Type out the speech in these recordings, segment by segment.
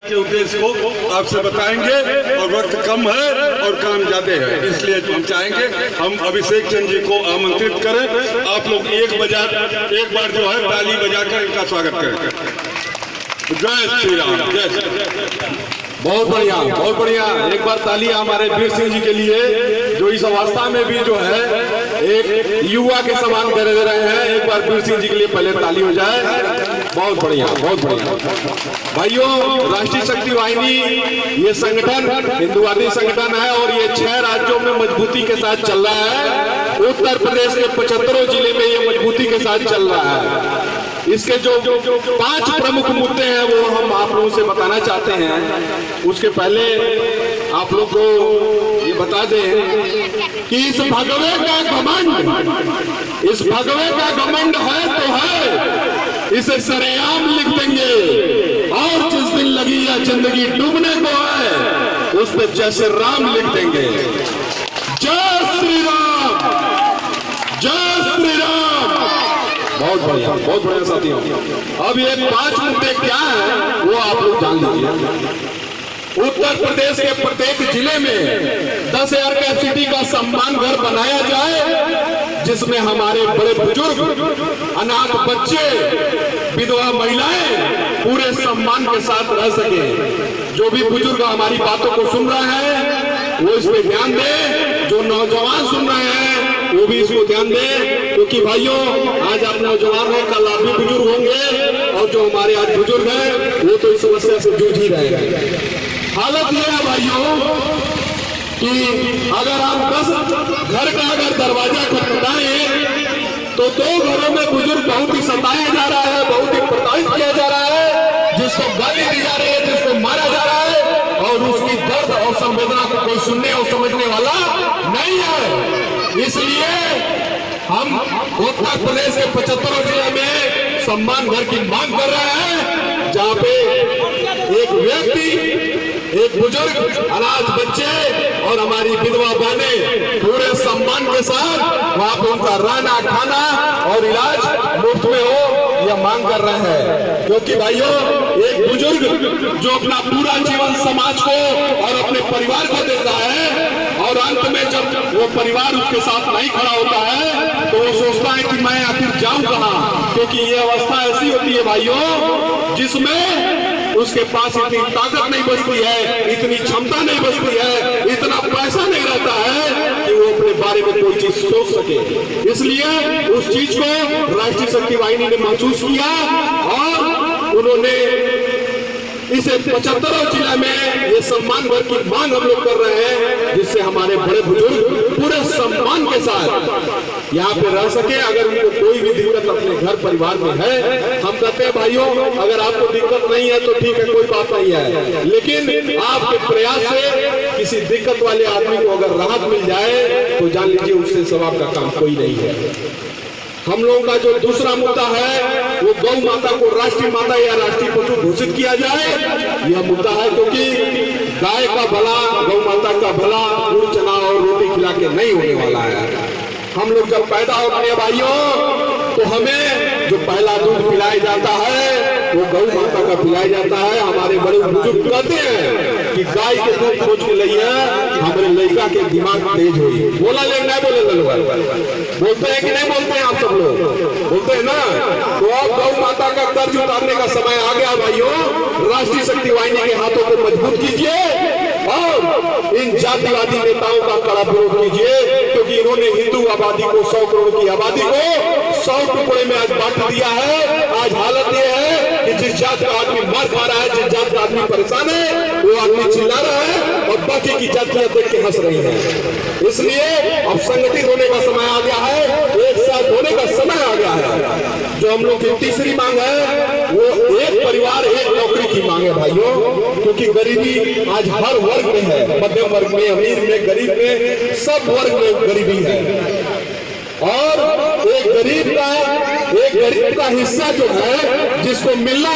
के उद्देश्य को आपसे बताएंगे और वक्त कम है और काम ज्यादा है, इसलिए हम चाहेंगे हम अभिषेक चंद्र जी को आमंत्रित करें। आप लोग एक बार जो है ताली बजाकर इनका स्वागत करें। जय श्री राम, जय श्री। बहुत बढ़िया, बहुत बढ़िया। एक बार ताली हमारे वीर सिंह जी के लिए, जो इस अवस्था में भी जो है एक युवा के समान कर दे रहे हैं। एक बार वीर सिंह जी के लिए पहले ताली हो जाए। बहुत बढ़िया, बहुत बढ़िया। भाइयों, राष्ट्रीय शक्ति वाहिनी ये संगठन हिंदुवादी संगठन है और ये 6 राज्यों में मजबूती के साथ चल रहा है। उत्तर प्रदेश के 75 जिले में ये मजबूती के साथ चल रहा है। इसके जो 5 प्रमुख मुद्दे हैं वो हम आप लोगों से बताना चाहते हैं। उसके पहले आप लोग को ये बता दें कि इस भगवे का घमंड, इस भगवे का घमंड है तो है, इसे सरेआम लिख देंगे। और जिस दिन लगी या जिंदगी डूबने को है, उस पर जय श्री राम लिख देंगे। जय श्री राम, जय श्री राम। बहुत बढ़िया, बहुत बढ़िया साथियों। अब ये 5 मुद्दे क्या हैं वो आप लोग जान लीजिए। उत्तर प्रदेश के प्रत्येक जिले में 10,000 कैपेसिटी का सम्मान घर बनाया जाए, जिसमें हमारे बड़े बुजुर्ग, अनाथ बच्चे, विधवा महिलाएं पूरे सम्मान के साथ रह सके। जो भी बुजुर्ग हमारी बातों को सुन रहे हैं वो इस पे ध्यान दें। जो नौजवान सुन रहे हैं वो भी इसको ध्यान दें, क्योंकि भाइयों आज आप नौजवान हैं, कल आप भी बुजुर्ग होंगे और जो हमारे आज बुजुर्ग हैं वो तो इस समस्या से जूझ ही रहे हैं। हालत यह है भाइयों कि अगर आप 10 घर का अगर दरवाजा खटखटाएं तो 2 घरों में बुजुर्ग बहुत ही सताया जा रहा है, बहुत ही प्रताड़ित किया जा रहा है, जिसको गाली दी जा रही है, जिसको मारा जा रहा है और उसकी दर्द और संवेदना को कोई सुनने और समझने वाला नहीं है। इसलिए हम उत्तर प्रदेश के 75 जिले में सम्मान घर की मांग कर रहे हैं, जहां पे एक व्यक्ति, एक बुजुर्ग, अनाथ बच्चे और हमारी विधवा बहनें पूरे सम्मान के साथ वहां पर उनका रहना, खाना और इलाज मुफ्त में हो, यह मांग कर रहे हैं। क्योंकि भाइयों, एक बुजुर्ग जो अपना पूरा जीवन समाज को और अपने परिवार को देता है और अंत में जब वो परिवार उसके साथ नहीं खड़ा होता है तो वो सोचता है कि मैं आखिर जाऊं कहां। क्योंकि ये अवस्था ऐसी होती है भाइयों जिसमें उसके पास इतनी ताकत नहीं बचती है, इतनी क्षमता नहीं बचती है, इतना पैसा नहीं रहता है कि वो अपने बारे में कोई चीज सोच सके। इसलिए उस चीज को राष्ट्रीय शक्ति वाहिनी ने महसूस किया और उन्होंने इसे 75 जिले में ये सम्मान भर की मांग हम लोग कर रहे हैं, जिससे हमारे बड़े बुजुर्ग पूरे सम्मान के साथ यहाँ पे रह सके। अगर उनको कोई भी दिक्कत अपने घर परिवार में है, हम कहते हैं भाइयों अगर आपको दिक्कत नहीं है तो ठीक है, कोई बात नहीं है, लेकिन आपके प्रयास से किसी दिक्कत वाले आदमी को अगर राहत मिल जाए तो जान लीजिए उससे सवाब का काम कोई नहीं है। हम लोगों का जो दूसरा मुद्दा है वो गौ माता को राष्ट्रीय माता या राष्ट्रीय पशु घोषित किया जाए, यह मुद्दा है। क्योंकि गाय का भला, गौ माता का भला गुड़ चना और रोटी खिला के नहीं होने वाला है। हम लोग जब पैदा होते हैं भाइयों तो हमें जो पहला दूध पिलाया जाता है वो गौ माता का पिलाया जाता है। हमारे बड़े बुजुर्ग कहते हैं कि गाय के दूध खोज के लिए हमारे लड़का के दिमाग तेज हुई। बोला ले नहीं बोले लोग बोलते हैं कि नहीं बोलते हैं? आप सब लोग बोलते हैं ना। तो अब गौ माता का कर्ज उतारने का समय आ गया भाइयों। राष्ट्रीय शक्ति वाहिनी के हाथों को मजबूत कीजिए और इन जातिवादी नेताओं का कड़ा विरोध कीजिए, क्योंकि इन्होंने हिंदू आबादी को 100 करोड़ की आबादी को 100 टुकड़े में आज बांट दिया है। आज हालत यह है कि जिस जात का आदमी मार खा रहा है, जिस जात का आदमी परेशान है, वो आदमी चिल्ला रहा है और बाकी की जातियां देख के हंस रही हैं। इसलिए अब संगठित होने का समय आ गया है, एक साथ होने का समय आ गया है। जो हम लोग की तीसरी मांग है वो एक परिवार एक नौकरी की मांग है भाइयों। क्योंकि गरीबी आज हर वर्ग में है, मध्यम वर्ग में, अमीर में, गरीब में, सब वर्ग में गरीबी है। और एक गरीब का हिस्सा जो है जिसको मिलना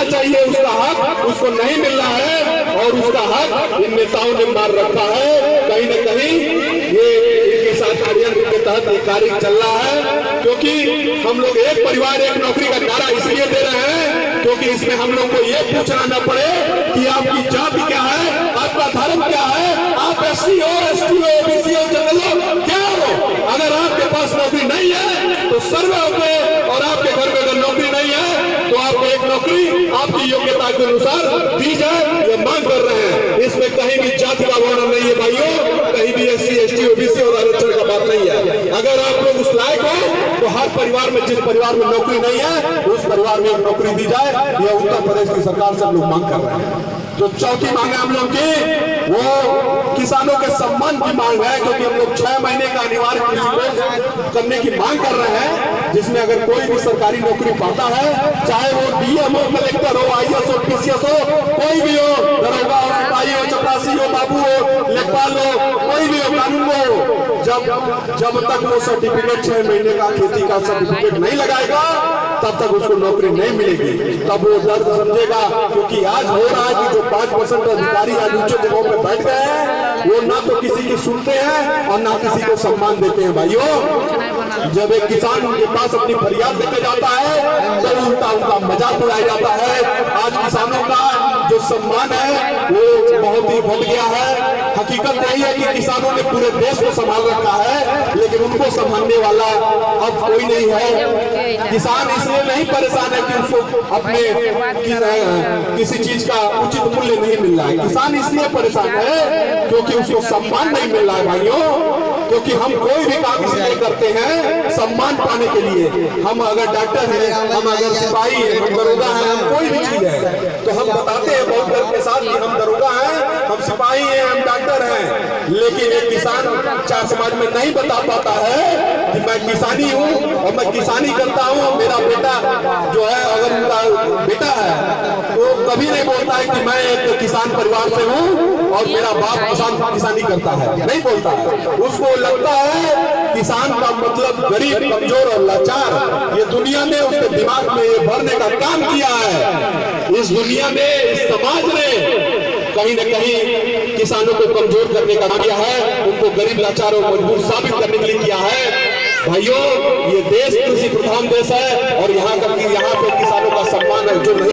चाहिए उसका हक उसको नहीं मिल रहा है और उसका हक इन नेताओं ने मार रखा है। कहीं न कहीं ये इनके साथ षड्यंत्र के तहत ये कार्य चल रहा है। क्योंकि हम लोग एक परिवार एक नौकरी का नारा इसलिए दे रहे हैं क्योंकि इसमें हम लोग को ये पूछना न पड़े कि आपकी जाति क्या है, आपका धर्म क्या है, आप SC हो, ST हो, OBC हो, जनरल हो, क्या हो। अगर आपके पास नौकरी नहीं है तो सर्वे होते, और आपके घर में अगर नौकरी नहीं है तो आपको एक नौकरी आपकी योग्यता के अनुसार दी जाए, ये मांग कर रहे हैं। इसमें कहीं भी जाति का वर्णन नहीं है भाइयों, कहीं भी SC, ST, OBC और आरक्षण का बात नहीं है। अगर आप लोग उस लायक हो तो हर परिवार में, जिस परिवार में नौकरी नहीं है उस परिवार में एक नौकरी दी जाए। यह उत्तर प्रदेश की सरकार से हम लोग मांग कर रहे हैं। जो चौथी मांग है हम लोग की, वो किसानों के सम्मान की मांग है, क्योंकि हम लोग 6 महीने का अनिवार्य कृषि कोर्स करने की मांग कर रहे हैं, जिसमें अगर कोई भी सरकारी नौकरी पाता है, चाहे वो DM हो, कलेक्टर हो, IAS हो, PCS हो, कोई भी हो, दरोगा हो, सिपाही हो, चपरासी हो, बाबू हो, लेखपाल हो, कोई भी हो, कानून हो, जब तक वो सर्टिफिकेट 6 महीने का खेती का सर्टिफिकेट नहीं लगाएगा तब तक उसको नौकरी नहीं मिलेगी। तब वो दर्द समझेगा, क्योंकि आज हो रहा है कि जो 5% अधिकारी आज ऊंचे जगहों पे बैठ गए हैं, वो ना तो किसी की सुनते हैं और ना किसी को सम्मान देते हैं। भाइयों, जब एक किसान उनके पास अपनी फरियाद लेके जाता है तो उनका मजाक उड़ाया जाता है। आज किसानों का जो सम्मान है वो बहुत ही बढ़ गया है। हकीकत यही है कि किसानों ने पूरे देश को संभाल रखा है, लेकिन उनको संभालने वाला अब कोई नहीं है। किसान इसलिए नहीं परेशान है कि उसको अपने किसी चीज का उचित मूल्य नहीं मिल रहा है। किसान इसलिए परेशान है क्योंकि उसको सम्मान नहीं मिल रहा है भाइयों। क्योंकि हम कोई भी काम इसलिए करते हैं सम्मान पाने के लिए। हम अगर डॉक्टर हैं, हम अगर सिपाही हैं, हम दरोगा हैं, हम कोई भी चीज है तो हम बताते हैं बहुत गर्व के साथ कि हम दरोगा हैं, हम सिपाही हैं, हम डॉक्टर हैं। लेकिन एक किसान चार समाज में नहीं बता पाता है कि मैं किसानी हूँ और मैं किसानी करता हूँ। मेरा बेटा जो है, अगर उनका बेटा है तो कभी नहीं बोलता है कि मैं एक किसान परिवार से हूँ और मेरा बाप किसानी करता है, नहीं बोलता है। उसको लगता है किसान का मतलब गरीब, कमजोर और लाचार। ये दुनिया ने उसके दिमाग में ये भरने का काम किया है। इस दुनिया में, इस समाज ने कहीं न कहीं किसानों को कमजोर करने का काम किया है, उनको गरीब, लाचार और मजबूर साबित करने के लिए किया है। भाइयों, ये देश कृषि प्रधान देश है और यहाँ पे किसानों का सम्मान है जो नहीं